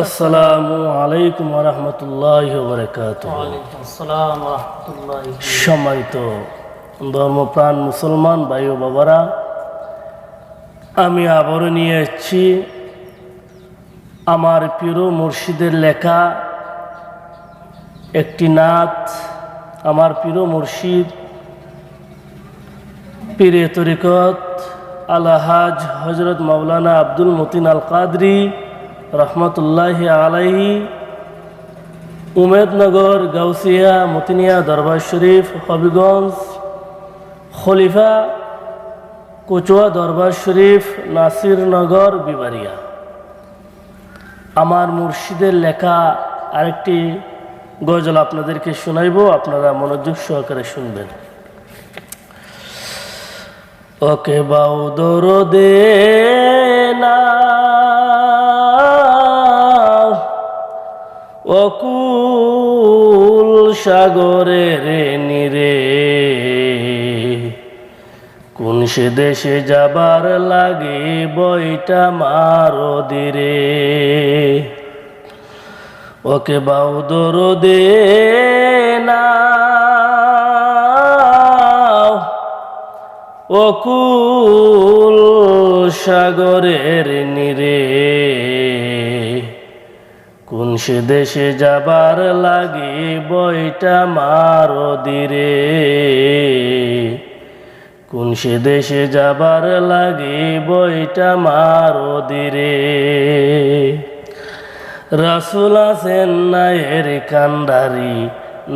আসসালামু আলাইকুম ওয়া রাহমাতুল্লাহি ওয়া বারাকাতুহু। ওয়ালাইকুম আসসালাম ওয়া রাহমাতুল্লাহি। সম্মানিত ধর্মপ্রাণ মুসলমান ভাই ও বাবারা, আমি আবারও নিয়ে এসেছি আমার প্রিয় মুর্শিদের লেখা একটি নাত। আমার প্রিয় মুর্শিদ পীরে তরিকত আলহাজ হজরত মাওলানা আব্দুল মতিন আল কাদরি রহমতুল্লাহি আলাইহি, উমেদনগর, গাউসিয়া, মতিনিয়া দরবার শরীফ, হবিগঞ্জ, খলিফা, কচুয়া দরবার শরীফ, নাসিরনগর, বিবারিয়া। আমার মুর্শিদের লেখা আরেকটি গজল আপনাদেরকে শোনাইব, আপনারা মনোযোগ সহকারে শুনবেন। ওকে বাউ দরদে না অকুল সাগরের নীরে, কোন সে দেশে যাবার লাগে বইটা মারো দিরে। ওকে বাউ দরদে না অকুল সাগরের নীরে, কোন সে দেশে যাবার লাগে বইটা মারো দিরে। কোন সে দেশে যাবার লাগে বইটা মারো দিরে। রাসূল আছেন নায়ের কান্ডারি,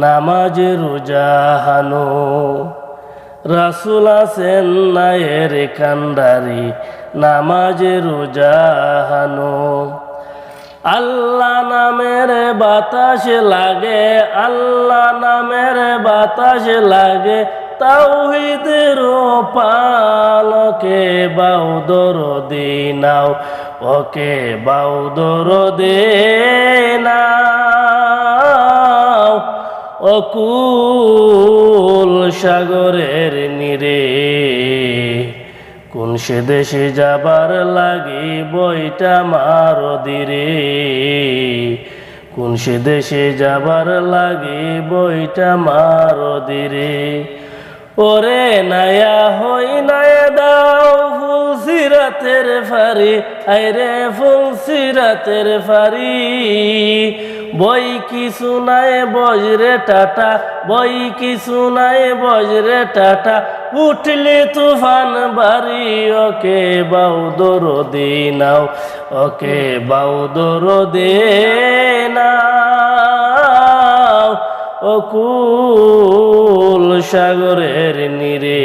নামাজ রোজা হানো। রাসূল আছেন নায়ের কান্ডারি, নামাজ রোজা হানো। আল্লাহ নামের বাতাস লাগে, আল্লাহ নামের বাতাস লাগে, তাওহীদের পালকে বাউ দরদে নাও। ওকে বাউ দরদে নাও অকুল সাগরের নীরে, কোন সে দেশে যাবার লাগে বইটা মারো দিরে। কোন সে দেশে যাবার লাগে বইটা মারো দিরে। ওরে নায়া হই নায়া দাও ফুল সিরাতের ফারি, আইরে ফুল সিরাতের ফারি। বই কি শুনায় বজরে টাটা, বই কি শুনায় বজরে টাটা, উঠলে তুফান বাড়ি। ওকে বাউ দরদে নাও, ওকে বাউ দরদে নাও অকুল সাগরের নীরে,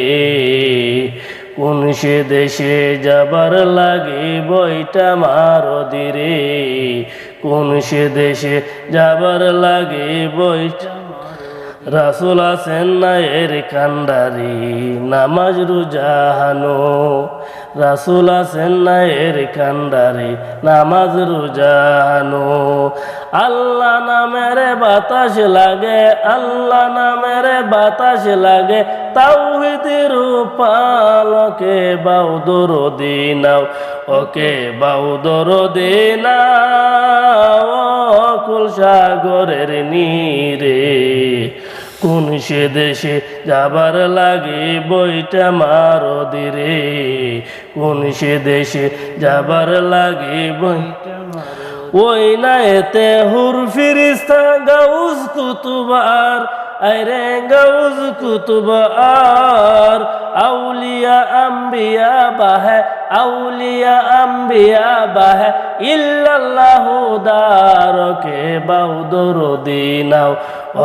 কোন সে দেশে যাবার লাগে বইটা মারো দিরে। কোন সে দেশে যাবার লাগে বইটা। রাসূল আছেন নায়ের কান্ডারি, নামাজ রোজা হানো। রাসূল আছেন নায়ের কান্ডারি, নামাজ রোজা হানো। আল্লাহ নামের বাতাস লাগে, আল্লাহ নামের বাতাস লাগে, তাওহীদের পালকে বাউ দরদে নাও। ওকে বাউ দরদে নাও অকুল সাগরের নীরে, কোন সে দেশে যাবার লাগে বইটা মারো দিরে। কোন সে দেশে যাবার লাগে বইটা মারো। ওই নায়েতে হুর ফিরিস্তা গাউস কুতুবার, আইরে গাউস কুতুবার। আউলিয়া আম্বিয়া বাহে, আউলিয়া আম্বিয়া বাহে, ইল্লাল্লাহু দারকে বাউ দরদে নাও।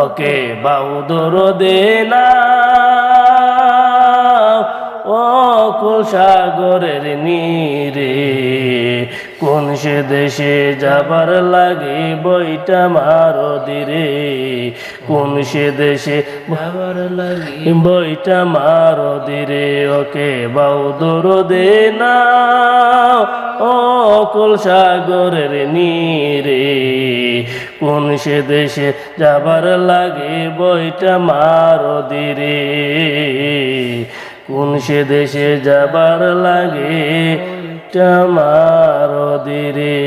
ওকে বাউ দরদে নাও অকুল সাগরের নীরে, কোন সে দেশে যাবার লাগে বইটা মারো দিরে। কোন সে দেশে যাবার লাগে বইটা মারো দিরে। ওকে বাউ দরদে নাও অকুল সাগরের নীরে, কোন সে দেশে যাবার লাগে বইটা মারো দিরে। কোন সে দেশে যাবার লাগে বইটা মারো দিরে।